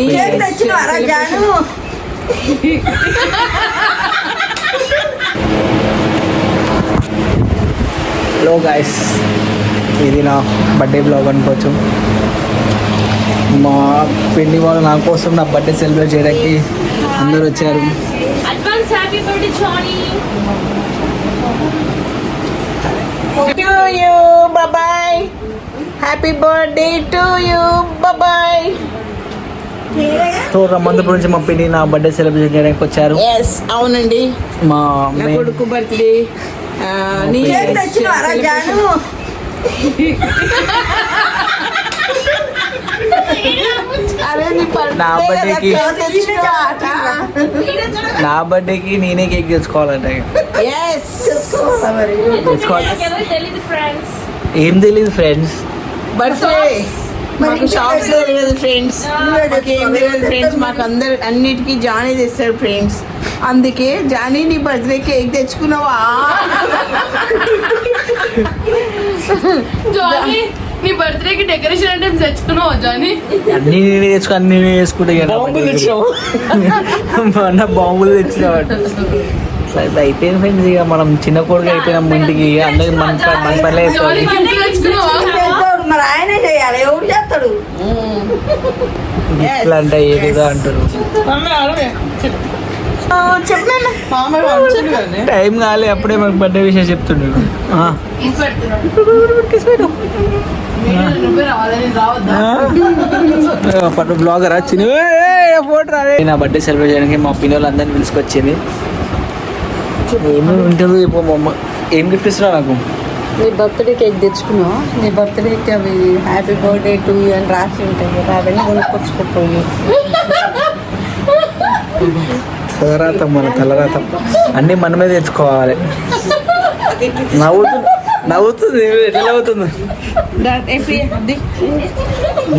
Hello guys, ఇది నా birthday blog అనుకోవచ్చు. మా పెళ్లి వాళ్ళు నా కోసం నా బర్త్డే సెలబ్రేట్ చేయడానికి అందరూ వచ్చారు. Advance happy birthday Johnny. To you, bye bye. Happy birthday to you, bye bye. So Ramanthapuram నుంచి మా పెళ్లి నా బర్త్డే సెలబ్రేట్ చేయడానికి వచ్చారు. ఎస్, అవునండి, మా నా కొడుకు బర్త్డే. నా బర్త్డేకి నేనే కేక్ తెచ్చుకోవాలంటే ఏం తెలీదు ఫ్రెండ్స్. బర్త్డే మాకు షాప్స్ లో తెలియదు ఫ్రెండ్స్, మాకేం తెలియదు ఫ్రెండ్స్. మాకు అందరు అన్నిటికీ జానీ తెస్తారు ఫ్రెండ్స్. అందుకే జానీ నీ బర్త్డే కేక్ తెచ్చుకున్నావా? జానీ నీ బర్త్డే కి డెకరేషన్ అంటే తెచ్చుకున్నావా జానీ? అన్ని నేనే తెచ్చుకో, అన్ని నేనే చేసుకుంటే అన్న బాంబులు తెచ్చినవాడు. అయిపోయింది ఫ్రెండ్స్. ఇక మనం చిన్న కొడుకు అయిపోయినాం ఇంటికి. అందరికి మన పనులే మరి ఆయనే చేయాలి, ఎవరు చేస్తాడు? ఇట్లా అంటే ఏదో అంటారు. టైం కాలే, అప్పుడే మాకు బర్త్డే విషయం చెప్తుండే. బ్లాగర్ వచ్చింది ఫోటో రాదే. నా బర్త్డే సెలబ్రేట్ చేయడానికి మా పిల్లలు అందరినీ పిలుచుకొచ్చింది. ఏమేమి ఉంటుంది ఇప్పుడు మా అమ్మ ఏం గిఫ్ట్ ఇస్తున్నా నాకు? నీ బర్త్డే కేక్ తెచ్చుకున్నావు. నీ బర్త్డేకి అవి హ్యాపీ బర్త్డే టు యూ అని రాసి ఉంటాయి కదా, అవన్నీ కొనుక్కొచ్చుకోపోయి. తలరాతం, మన తలరాతం అన్నీ మనమే తెచ్చుకోవాలి. నవ్వుతుంది ఎట్లా నవ్వుతుంది?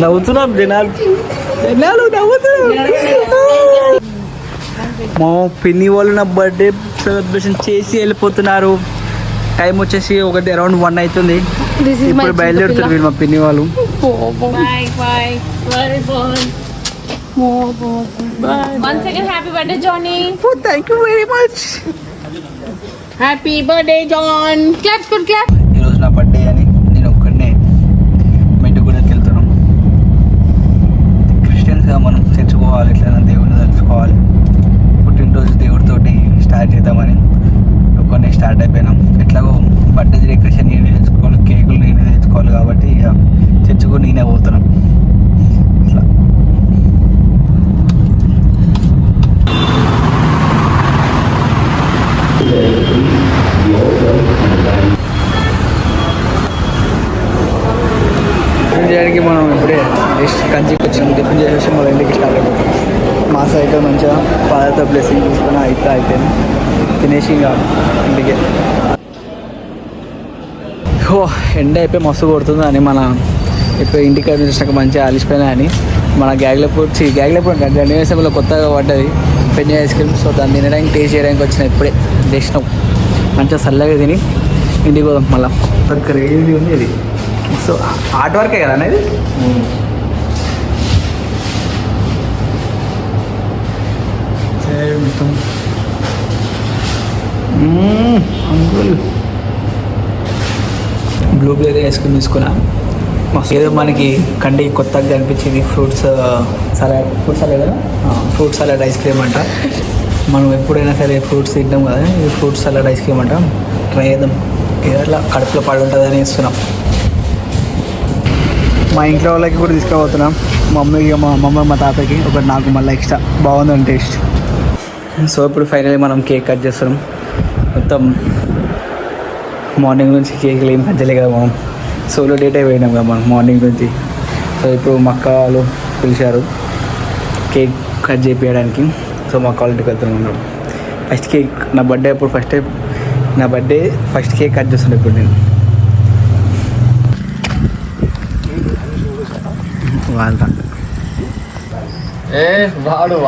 నవ్వుతున్నాం జనాలు నవ్వుతున్నారు. మా పిన్ని వాళ్ళు నా బర్త్డే సెలబ్రేషన్ చేసి వెళ్ళిపోతున్నారు. టైం వచ్చేసి ఒకటి అరౌండ్ 1 అవుతుంది. ఇప్పుడు బయలుదేరుతారు వీళ్ళు మా పిన్ని వాళ్ళు. Once again, happy birthday, Johnny. Thank you very much. Happy birthday John. Clap, good clap. ఈరోజు నా బర్త్డే అని నేను ఒక్కడనే మెట్టుగూడకి వెళ్తున్నాం. క్రిస్టియన్స్గా మనం తెచ్చుకోవాలి, ఇట్లా దేవుడిని తలుచుకోవాలి. పుట్టినరోజు దేవుడితోటి స్టార్ట్ చేద్దామని ఒక్కనే స్టార్ట్ అయిపోయినాం. ఎట్లాగో బర్త్డే డెకరేషన్ నేనే తెచ్చుకోవాలి, కేకులు నేనే తెచ్చుకోవాలి కాబట్టి ఇక తెచ్చుకొని నేనే పోతున్నాం. ఇట్లా టిఫిన్ చేయడానికి మనం ఇప్పుడే జస్ట్ కంచికి వచ్చాం. టిఫిన్ చేసేసి మన ఇంటికి స్టార్ట్ అయిపోతాం. మా సైడ్ మంచిగా ఫాదర్తో బ్లెస్సింగ్ తీసుకుని అయిపోయింది. తినేసి ఇంకా ఇంటికి. ఓ ఎండ అయిపోయి మస్తు కొడుతుంది అని మన ఇప్పుడు ఇంటికి వచ్చినాక మంచిగా అలిసిపోయినా అని మన గ్యాగ్లపూర్ గణేశంలో కొత్తగా పడ్డది పెన్ను ఐస్ క్రీమ్. సో దాన్ని తినడానికి టేస్ట్ చేయడానికి వచ్చిన ఇప్పుడే చేసినాం. మంచిగా చల్లగా తిని ఇంటికి పోదాం. మళ్ళీ క్రేజీ ఉంది ఇది. సో ఆర్ట్ వర్కే కదా అనేది. అంకుల్ బ్లూబెర్రీ ఐస్ క్రీమ్ తీసుకున్నా. ఏదో మనకి కంటికి కొత్తగా కనిపించింది. ఫ్రూట్ సలాడ్ ఐస్ క్రీమ్ అంట. మనం ఎప్పుడైనా సరే ఫ్రూట్స్ తింటాం కదా, ఇది ఫ్రూట్ సలాడ్ ఐస్ క్రీమ్ అంట. ట్రై చేద్దాం, ఏదట్లా కడుపులో పడి ఉంటుందని ఇస్తున్నాం. మా ఇంట్లో వాళ్ళకి కూడా తీసుకుపోతున్నాం. మా అమ్మమ్మ మా తాతకి ఒకటి, నాకు మళ్ళీ ఎక్స్ట్రా బాగుందని టేస్ట్. సో ఇప్పుడు ఫైనల్లీ మనం కేక్ కట్ చేస్తున్నాం. మొత్తం మార్నింగ్ నుంచి కేక్లు ఏం పంచలే కదా, మనం సోలో డేట్ అయిపోయినాం కదా మనం మార్నింగ్ నుంచి. సో ఇప్పుడు మా అక్క వాళ్ళు పిలిచారు కేక్ కట్ చేయించడానికి. సో మా అక్క వాళ్ళ ఇంటికి వెళ్తున్నాం. ఫస్ట్ కేక్ నా బర్త్డే అప్పుడు ఫస్ట్ కేక్ కట్ చేస్తున్నాను ఇప్పుడు నేను.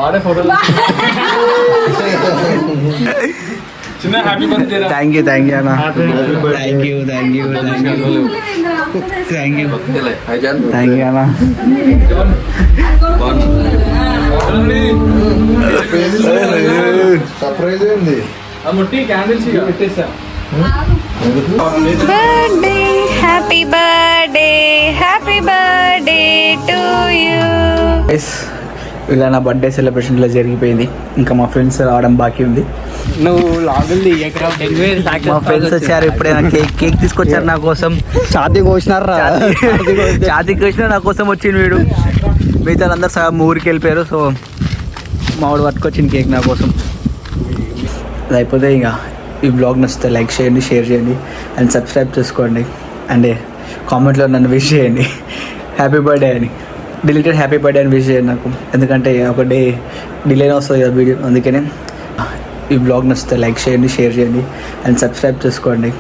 వాడే ఫోటో చిన్న హ్యాపీ బర్త్డే రా. థ్యాంక్ యూ అన్న థ్యాంక్ యూ థ్యాంక్ యూ అన్న. సర్ప్రైజ్ ఏంది? ఆ ముట్టి క్యాండిల్స్ ఇక పెట్టేసా. Birthday happy birthday to you. ఇలా నా బర్త్డే సెలబ్రేషన్ ఇలా జరిగిపోయింది. ఇంకా మా ఫ్రెండ్స్ రావడం బాకీ ఉంది. నువ్వు లాగుంది మా ఫ్రెండ్స్ వచ్చారు ఇప్పుడే. కేక్ తీసుకొచ్చారు నా కోసం. ఛాతీ కోసినారా జాతికి వచ్చిన నా కోసం వచ్చింది వీడు. మిగతా అందరు సగం ఊరికి వెళ్ళిపోయారు. సో మావాడు పట్టుకొచ్చింది కేక్ నా కోసం. అది అయిపోతే ఇంకా ఈ బ్లాగ్ నచ్చితే లైక్ చేయండి, షేర్ చేయండి అండ్ సబ్స్క్రైబ్ చేసుకోండి. అండ్ కామెంట్లో నన్ను విష్ చేయండి హ్యాపీ బర్త్డే అని. డిలీటెడ్ హ్యాపీ బర్త్డే అని విష్ చేయండి నాకు. ఎందుకంటే ఒక డే డిలేనే వస్తుంది కదా వీడియో. అందుకనే ఈ బ్లాగ్ నచ్చితే లైక్ చేయండి, షేర్ చేయండి అండ్ సబ్స్క్రైబ్ చేసుకోండి.